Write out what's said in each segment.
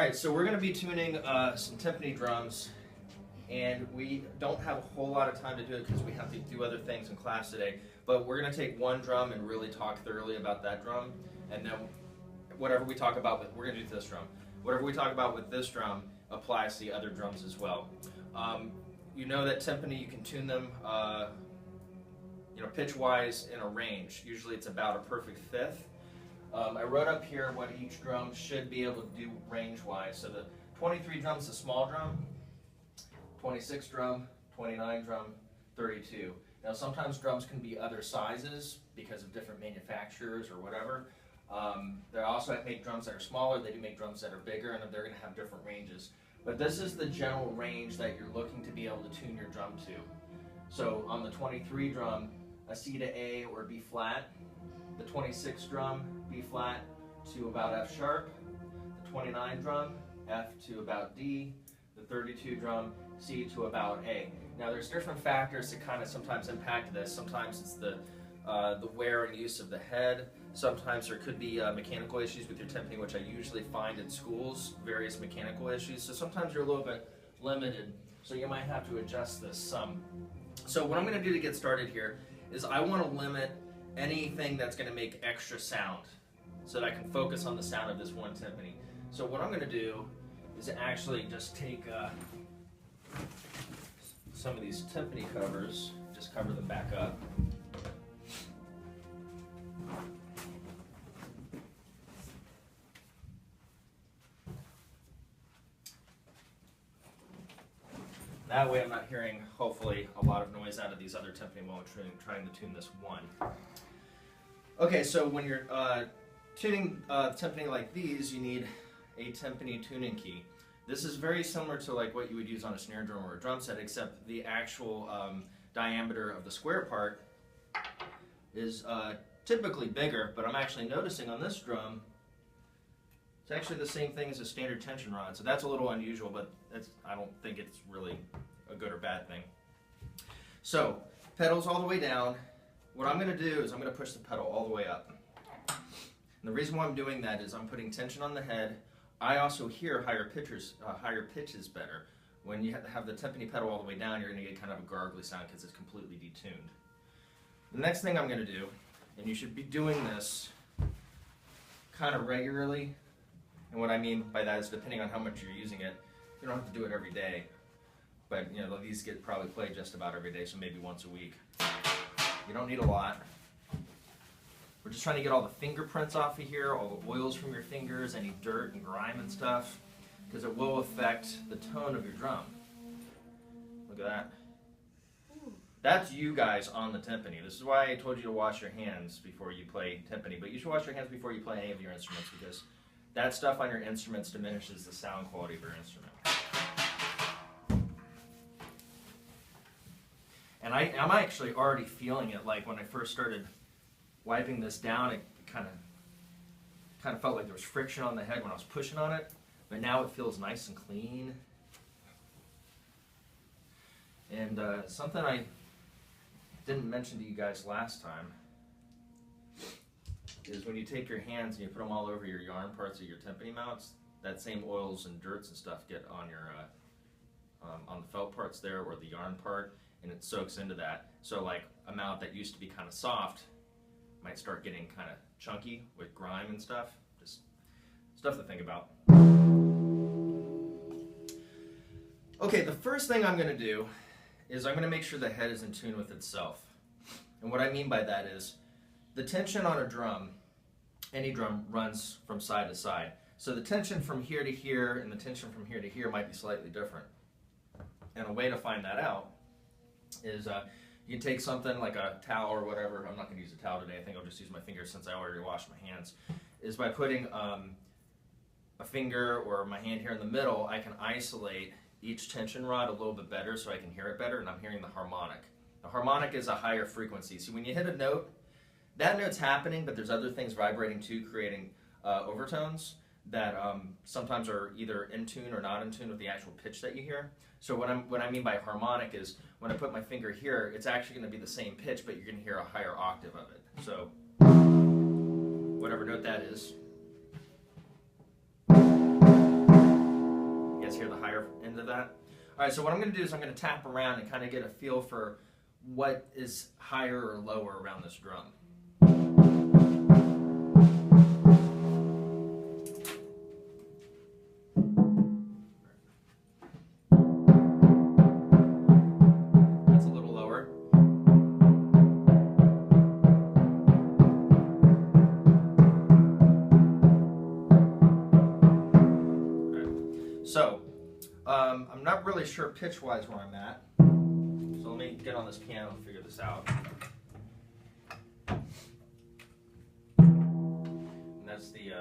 Alright, so we're going to be tuning some timpani drums, and we don't have a whole lot of time to do it because we have to do other things in class today, but we're going to take one drum and really talk thoroughly about that drum, and then whatever we talk about with, we're going to do this drum. Whatever we talk about with this drum applies to the other drums as well. You know that timpani, you can tune them pitch-wise in a range. Usually it's about a perfect fifth. I wrote up here what each drum should be able to do range-wise. So the 23 drum is a small drum, 26 drum, 29 drum, 32. Now sometimes drums can be other sizes because of different manufacturers or whatever. They also make drums that are smaller, they do make drums that are bigger, and they're going to have different ranges. But this is the general range that you're looking to be able to tune your drum to. So on the 23 drum, a C to A or B flat. The 26 drum, B flat to about F sharp. The 29 drum, F to about D. The 32 drum, C to about A. Now there's different factors that kind of sometimes impact this. Sometimes it's the wear and use of the head. Sometimes there could be mechanical issues with your timpani, which I usually find in schools, various mechanical issues. So sometimes you're a little bit limited, so you might have to adjust this some. So what I'm going to do to get started here is I want to limit anything that's going to make extra sound so that I can focus on the sound of this one timpani. So what I'm going to do is actually just take some of these timpani covers, just cover them back up. That way I'm not hearing, hopefully, a lot of noise out of these other timpani while we're trying to tune this one. Okay, so when you're tuning timpani like these, you need a timpani tuning key. This is very similar to like what you would use on a snare drum or a drum set, except the actual diameter of the square part is typically bigger, but I'm actually noticing on this drum, it's actually the same thing as a standard tension rod, so that's a little unusual, but I don't think it's really a good or bad thing. So, pedals all the way down. What I'm going to do is I'm going to push the pedal all the way up. And the reason why I'm doing that is I'm putting tension on the head. I also hear higher pitches better. When you have the timpani pedal all the way down, you're going to get kind of a gargly sound because it's completely detuned. The next thing I'm going to do, and you should be doing this kind of regularly, and what I mean by that is depending on how much you're using it, you don't have to do it every day. But these get probably played just about every day, so maybe once a week. You don't need a lot. We're just trying to get all the fingerprints off of here, all the oils from your fingers, any dirt and grime and stuff, because it will affect the tone of your drum. Look at that. That's you guys on the timpani. This is why I told you to wash your hands before you play timpani, but you should wash your hands before you play any of your instruments, because that stuff on your instruments diminishes the sound quality of your instrument. And I'm actually already feeling it. Like when I first started wiping this down, it kind of felt like there was friction on the head when I was pushing on it, but now it feels nice and clean. And something I didn't mention to you guys last time is when you take your hands and you put them all over your yarn parts of your timpani mounts, that same oils and dirts and stuff get on your on the felt parts there, or the yarn part, and it soaks into that. So like a mount that used to be kind of soft might start getting kind of chunky with grime and stuff. Just stuff to think about. Okay, the first thing I'm going to do is I'm going to make sure the head is in tune with itself. And what I mean by that is the tension on a drum, any drum, runs from side to side. So the tension from here to here and the tension from here to here might be slightly different. And a way to find that out is you can take something like a towel or whatever. I'm not going to use a towel today. I think I'll just use my fingers since I already washed my hands. Is by putting a finger or my hand here in the middle, I can isolate each tension rod a little bit better so I can hear it better, and I'm hearing the harmonic. The harmonic is a higher frequency. So when you hit a note, that note's happening, but there's other things vibrating too, creating overtones that sometimes are either in tune or not in tune with the actual pitch that you hear. So what I mean by harmonic is when I put my finger here, it's actually going to be the same pitch, but you're going to hear a higher octave of it. So whatever note that is. hear the higher end of that. All right, so what I'm going to do is I'm going to tap around and kind of get a feel for what is higher or lower around this drum. That's a little lower. So, I'm not really sure pitch-wise where I'm at, so let me get on this piano and figure this out. And that's the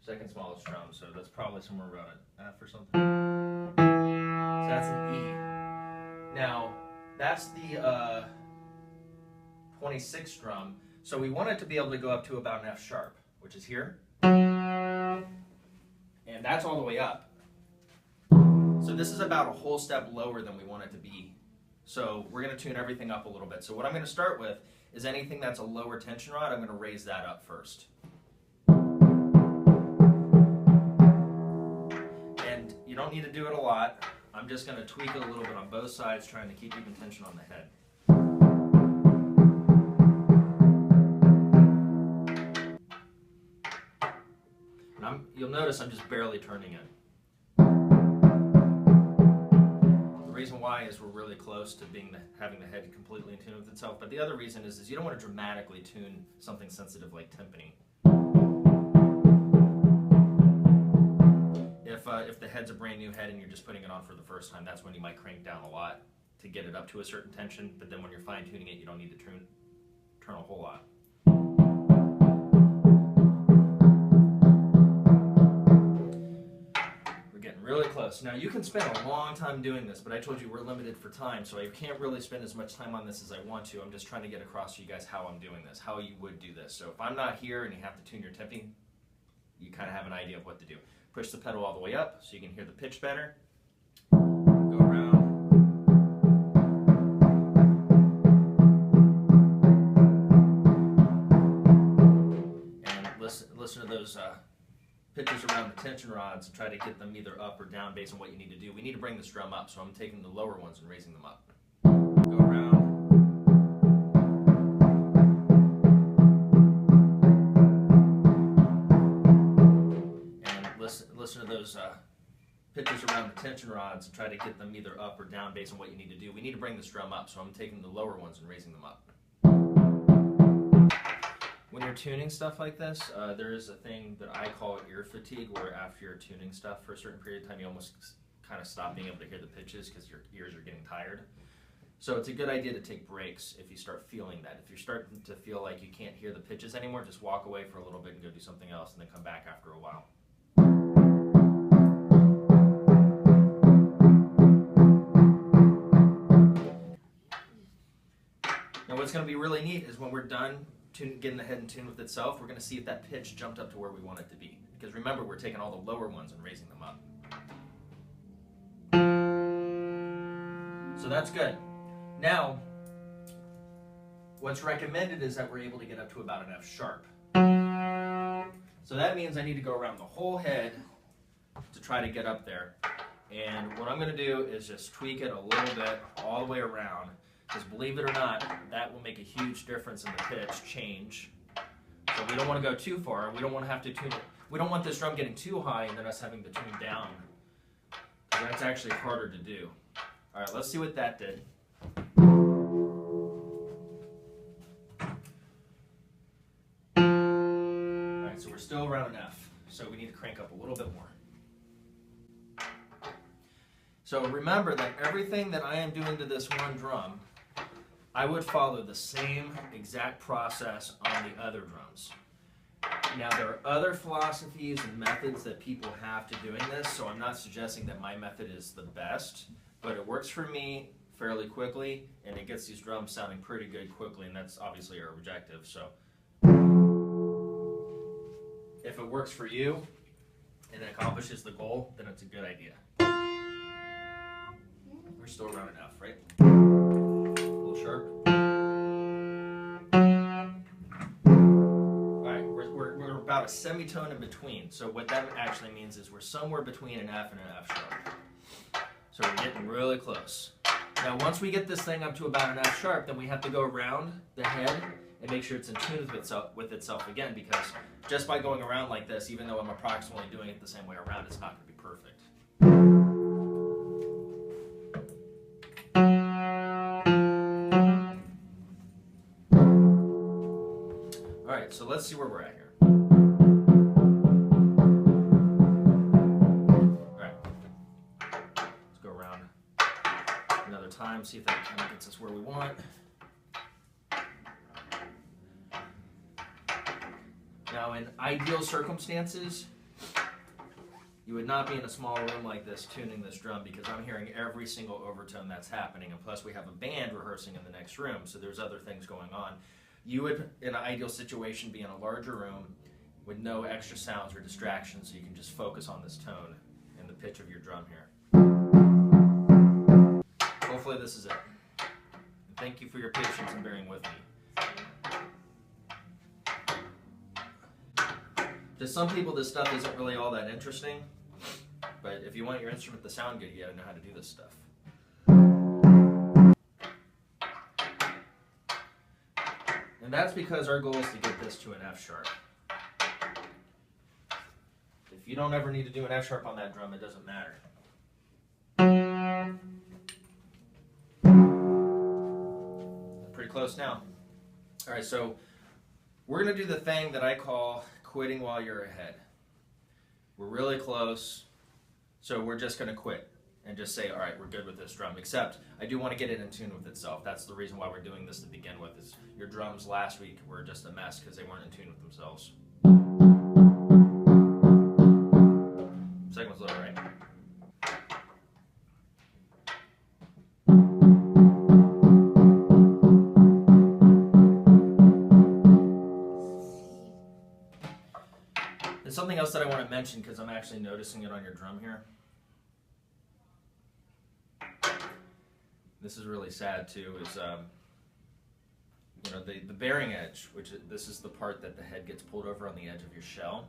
second smallest drum, so that's probably somewhere around an F or something. So that's an E. Now, that's the 26th drum, so we want it to be able to go up to about an F sharp, which is here. And that's all the way up. So this is about a whole step lower than we want it to be. So we're going to tune everything up a little bit. So what I'm going to start with is anything that's a lower tension rod, I'm going to raise that up first. And you don't need to do it a lot. I'm just going to tweak it a little bit on both sides, trying to keep even tension on the head. And you'll notice I'm just barely turning it. The reason why is we're really close to having the head completely in tune with itself, but the other reason is you don't want to dramatically tune something sensitive like timpani. If the head's a brand new head and you're just putting it on for the first time, that's when you might crank down a lot to get it up to a certain tension, but then when you're fine tuning it, you don't need to turn a whole lot. Really close. Now you can spend a long time doing this, but I told you we're limited for time, so I can't really spend as much time on this as I want to. I'm just trying to get across to you guys how I'm doing this, how you would do this. So if I'm not here and you have to tune your timpani, you kind of have an idea of what to do. Push the pedal all the way up so you can hear the pitch better. Go around. And listen to those pitches around the tension rods and try to get them either up or down based on what you need to do. We need to bring this drum up, so I'm taking the lower ones and raising them up. Go around. And listen to those pitches around the tension rods and try to get them either up or down based on what you need to do. We need to bring this drum up, so I'm taking the lower ones and raising them up. When you're tuning stuff like this, there is a thing that I call ear fatigue, where after you're tuning stuff for a certain period of time, you almost kind of stop being able to hear the pitches because your ears are getting tired. So it's a good idea to take breaks if you start feeling that. If you're starting to feel like you can't hear the pitches anymore, just walk away for a little bit and go do something else, and then come back after a while. Now what's going to be really neat is when we're done getting the head in tune with itself, we're going to see if that pitch jumped up to where we want it to be. Because remember, we're taking all the lower ones and raising them up. So that's good. Now, what's recommended is that we're able to get up to about an F sharp. So that means I need to go around the whole head to try to get up there. And what I'm going to do is just tweak it a little bit all the way around. Because believe it or not, that will make a huge difference in the pitch change. So we don't want to go too far. We don't want to have to tune it. We don't want this drum getting too high and then us having to tune down. That's actually harder to do. All right, let's see what that did. All right, so we're still around an F. So we need to crank up a little bit more. So remember that everything that I am doing to this one drum, I would follow the same exact process on the other drums. Now there are other philosophies and methods that people have to doing this, so I'm not suggesting that my method is the best, but it works for me fairly quickly, and it gets these drums sounding pretty good quickly, and that's obviously our objective. So if it works for you and it accomplishes the goal, then it's a good idea. We're still around an F, right? A little sharp. All right, we're about about a semitone in between. So what that actually means is we're somewhere between an F and an F sharp. So we're getting really close. Now once we get this thing up to about an F sharp, then we have to go around the head and make sure it's in tune with itself again, because just by going around like this, even though I'm approximately doing it the same way around, it's not going to be perfect. All right, so let's see where we're at here. All right, let's go around another time, see if that kind of gets us where we want. Now, in ideal circumstances, you would not be in a small room like this tuning this drum, because I'm hearing every single overtone that's happening, and plus we have a band rehearsing in the next room, so there's other things going on. You would, in an ideal situation, be in a larger room with no extra sounds or distractions, so you can just focus on this tone and the pitch of your drum here. Hopefully this is it. And thank you for your patience and bearing with me. To some people, this stuff isn't really all that interesting, but if you want your instrument to sound good, you gotta know how to do this stuff. And that's because our goal is to get this to an F sharp. If you don't ever need to do an F sharp on that drum, it doesn't matter. Pretty close now. All right, so we're gonna do the thing that I call quitting while you're ahead. We're really close, so we're just gonna quit and just say, all right, we're good with this drum, except I do want to get it in tune with itself. That's the reason why we're doing this to begin with, is your drums last week were just a mess because they weren't in tune with themselves. Second one's low, right? And something else that I want to mention, because I'm actually noticing it on your drum here. This is really sad too, is you know, the bearing edge, which this is the part that the head gets pulled over on the edge of your shell.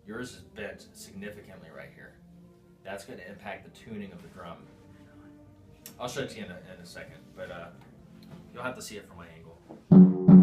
Yours is bent significantly right here. That's going to impact the tuning of the drum. I'll show it to you in a second, but you'll have to see it from my angle.